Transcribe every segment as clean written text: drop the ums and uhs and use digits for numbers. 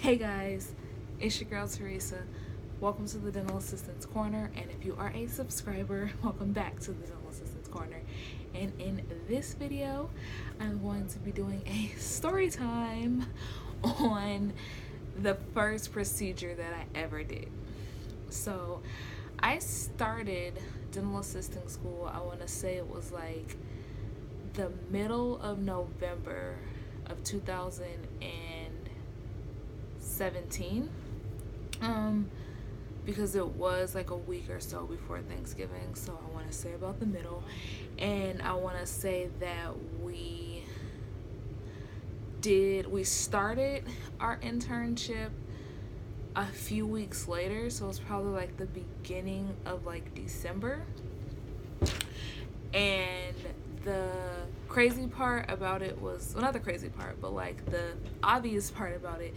Hey guys, it's your girl Teresa. Welcome to the Dental Assistants Corner, and if you are a subscriber, welcome back to the Dental Assistants Corner. And in this video, I'm going to be doing a story time on the first procedure that I ever did. So, I started dental assisting school, I want to say it was like the middle of November of 2017, because it was like a week or so before Thanksgiving, so I want to say about the middle. And I want to say that we started our internship a few weeks later, so it's probably like the beginning of like December. And the crazy part about it was, well, not the crazy part, but like the obvious part about it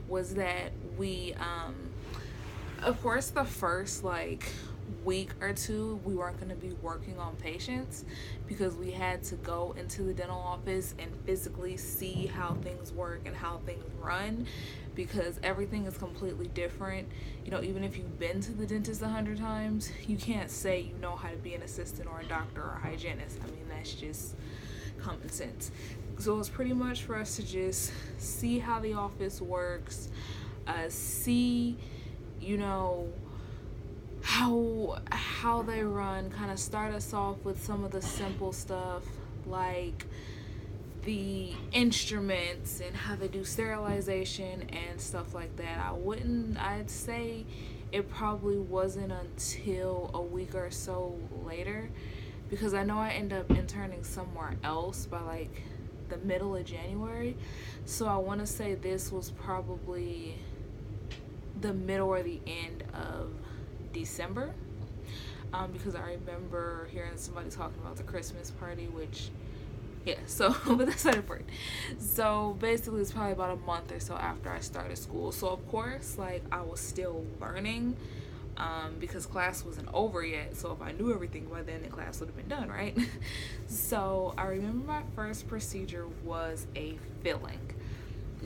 was that we of course the first like week or two we weren't going to be working on patients because we had to go into the dental office and physically see how things work and how things run, because everything is completely different. You know, even if you've been to the dentist 100 times, you can't say you know how to be an assistant or a doctor or a hygienist. I mean, that's just common sense. So it's pretty much for us to just see how the office works, see, you know, how they run, kind of start us off with some of the simple stuff like the instruments and how they do sterilization and stuff like that. I'd say it probably wasn't until a week or so later, because I know I ended up interning somewhere else by like the middle of January. So I want to say this was probably the middle or the end of December, because I remember hearing somebody talking about the Christmas party, which, yeah, so, but that's not important. So basically it's probably about a month or so after I started school. So of course, like, I was still learning, because class wasn't over yet. So if I knew everything by then class would have been done, right? So I remember my first procedure was a filling.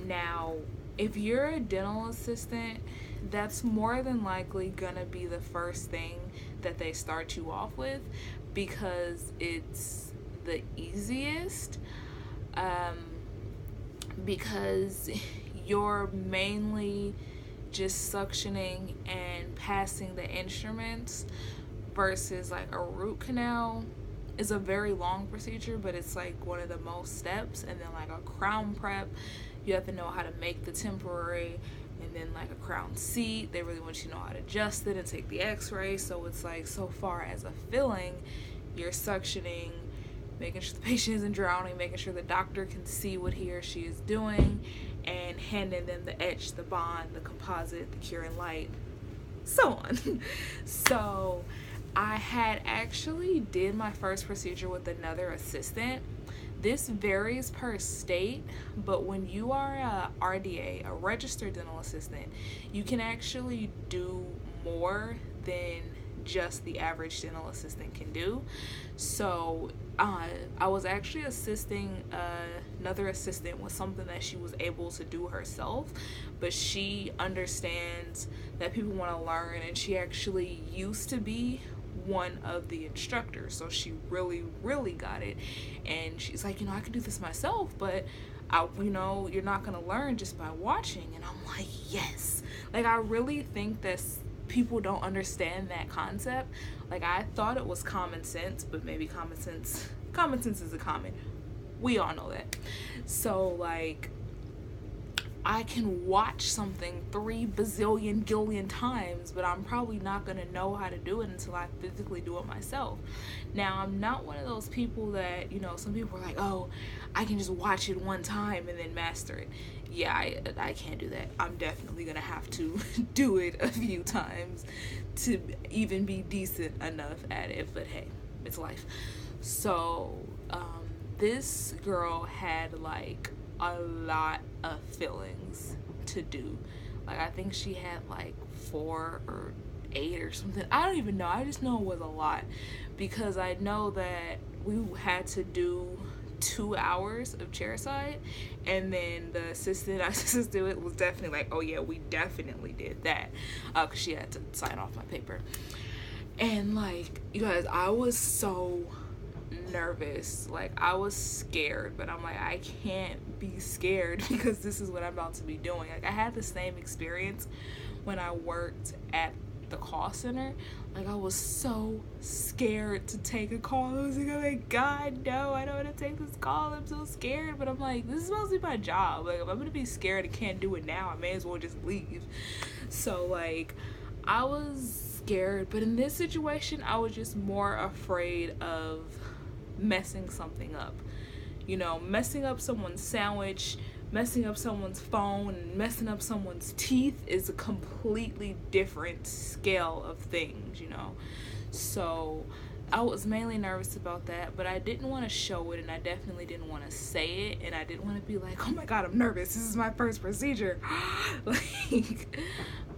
Now, if you're a dental assistant, that's more than likely gonna be the first thing that they start you off with, because it's the easiest, because you're mainly just suctioning and passing the instruments, versus like a root canal is a very long procedure, but it's like one of the most steps. And then like a crown prep, you have to know how to make the temporary, and then like a crown seat, they really want you to know how to adjust it and take the x-ray. So it's like, so far as a filling, you're suctioning, making sure the patient isn't drowning, making sure the doctor can see what he or she is doing, and handing them the etch, the bond, the composite, the cure and light, so on. So I had actually did my first procedure with another assistant. This varies per state, but when you are a RDA, a registered dental assistant, you can actually do more than just the average dental assistant can do. So I was actually assisting another assistant with something that she was able to do herself, but she understands that people want to learn, and she actually used to be one of the instructors, so she really got it. And she's like, I can do this myself, but you're not gonna learn just by watching. And I'm like, yes. Like, I really think that people don't understand that concept. Like, I thought it was common sense, but maybe common sense isn't common. We all know that. So like, I can watch something 3 bazillion gillion times, but I'm probably not going to know how to do it until I physically do it myself. Now, I'm not one of those people that, some people are like, oh, I can just watch it one time and then master it. Yeah, I can't do that. I'm definitely going to have to do it a few times to even be decent enough at it, but hey, it's life. So, this girl had like a lot of fillings to do. Like, I think she had like 4 or 8 or something. I don't even know. I just know it was a lot, because I know that we had to do 2 hours of chairside, and then the assistant I assisted to it was definitely like, oh yeah, we definitely did that, because she had to sign off my paper. And like, you guys, I was so nervous. Like, I was scared, but I'm like, I can't be scared because this is what I'm about to be doing. Like, I had the same experience when I worked at the call center. Like, I was so scared to take a call. I was like, oh my god, no, I don't want to take this call, I'm so scared. But I'm like, this is supposed to be my job. Like, if I'm gonna be scared and can't do it now, I may as well just leave. So like, I was scared, but in this situation I was just more afraid of messing something up. You know, messing up someone's sandwich, messing up someone's phone, and messing up someone's teeth is a completely different scale of things, you know. So I was mainly nervous about that, but I didn't want to show it, and I definitely didn't want to say it, and I didn't want to be like, oh my god, I'm nervous, this is my first procedure. Like,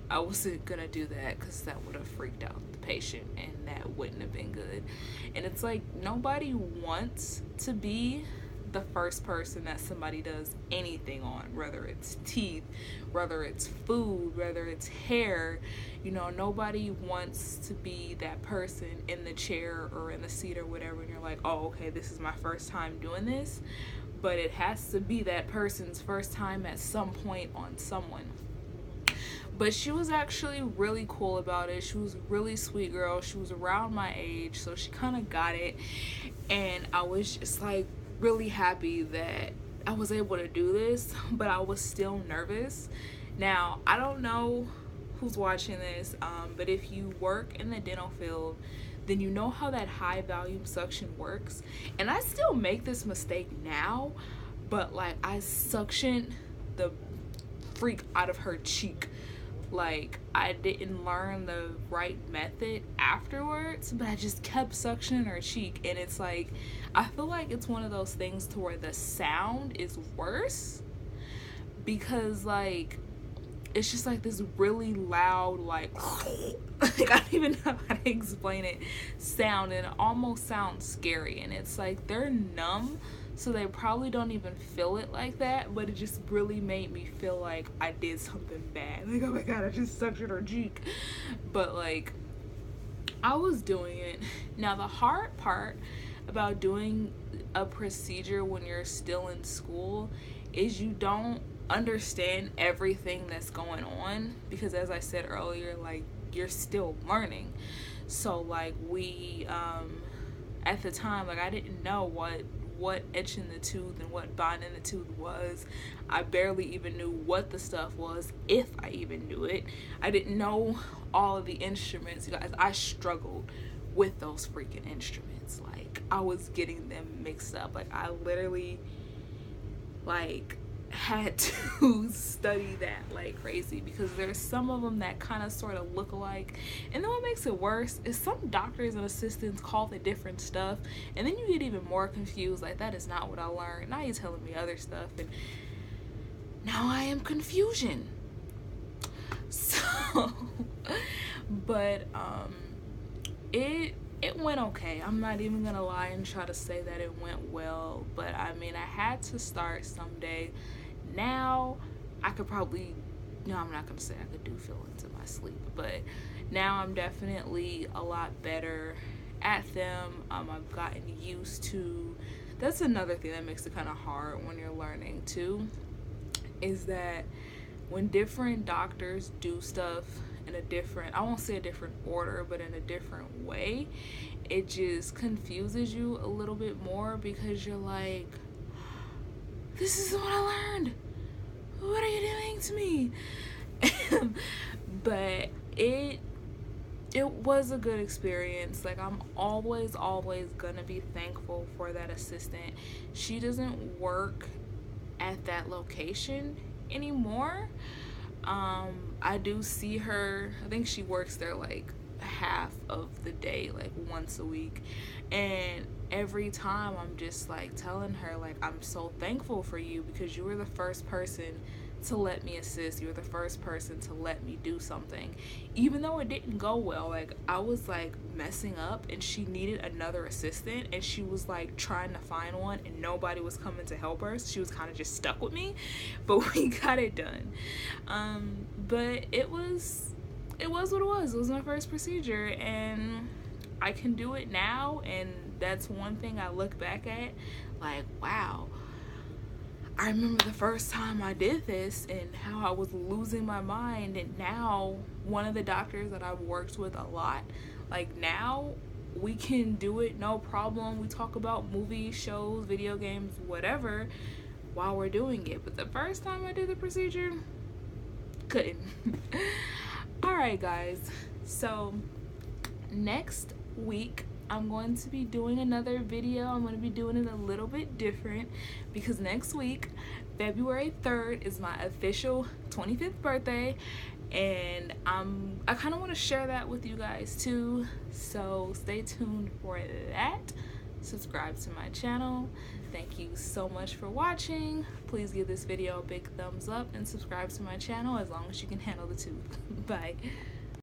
I wasn't gonna do that because that would have freaked out the patient, and that wouldn't have been good. And it's like, nobody wants to be the first person that somebody does anything on, whether it's teeth, whether it's food, whether it's hair. You know, nobody wants to be that person in the chair or in the seat or whatever, and you're like, oh, okay, this is my first time doing this. But it has to be that person's first time at some point on someone. But she was actually really cool about it. She was a really sweet girl. She was around my age, so she kind of got it. And I was just like really happy that I was able to do this, but I was still nervous. Now, I don't know who's watching this, but if you work in the dental field, then you know how that high volume suction works. And I still make this mistake now, but like, I suction the freak out of her cheek. Like, I didn't learn the right method afterwards, but I just kept suctioning her cheek, and it's like, I feel like it's one of those things to where the sound is worse, because like, it's just like this really loud, like I don't even know how to explain it, sound, and it almost sounds scary. And it's like, they're numb, so they probably don't even feel it like that, but it just really made me feel like I did something bad. Like, oh my god, I just suctioned her cheek. But like, I was doing it. Now, the hard part about doing a procedure when you're still in school is you don't understand everything that's going on, because as I said earlier, like, you're still learning. So like, we at the time, like, I didn't know what etching the tooth and what bonding the tooth was. I barely even knew what the stuff was, if I even knew it. I didn't know all of the instruments. You guys, I struggled with those freaking instruments. Like, I was getting them mixed up. Like, I literally like had to study that like crazy, because there's some of them that kind of sort of look alike. And then what makes it worse is some doctors and assistants call it different stuff, and then you get even more confused. Like, that is not what I learned. Now you're telling me other stuff, and now I am confusion. So but it went okay. I'm not even gonna lie and try to say that it went well, but I mean, I had to start someday. Now I could probably, no, I'm not gonna say I could do fillings in my sleep, but now I'm definitely a lot better at them. I've gotten used to, that's another thing that makes it kind of hard when you're learning too, is that when different doctors do stuff in a different, I won't say a different order, but in a different way, it just confuses you a little bit more, because you're like, this is what I learned, what are you doing to me? But it was a good experience. Like, I'm always gonna be thankful for that assistant. She doesn't work at that location anymore. I do see her, I think she works there like half of the day, like once a week, and every time I'm just like telling her, like, I'm so thankful for you, because you were the first person to let me assist. You were the first person to let me do something, even though it didn't go well. Like, I was like messing up and she needed another assistant, and she was like trying to find one and nobody was coming to help her, so she was kind of just stuck with me, but we got it done. But it was what it was. It was my first procedure, and I can do it now, and that's one thing I look back at like, wow, I remember the first time I did this and how I was losing my mind. And now one of the doctors that I've worked with a lot, like, now we can do it no problem. We talk about movies, shows, video games, whatever, while we're doing it. But the first time I did the procedure, couldn't. Alright guys, so next week I'm going to be doing another video. I'm going to be doing it a little bit different because next week, February 3rd, is my official 25th birthday, and I kind of want to share that with you guys too, so stay tuned for that. Subscribe to my channel. Thank you so much for watching. Please give this video a big thumbs up and subscribe to my channel as long as you can handle the tooth. Bye.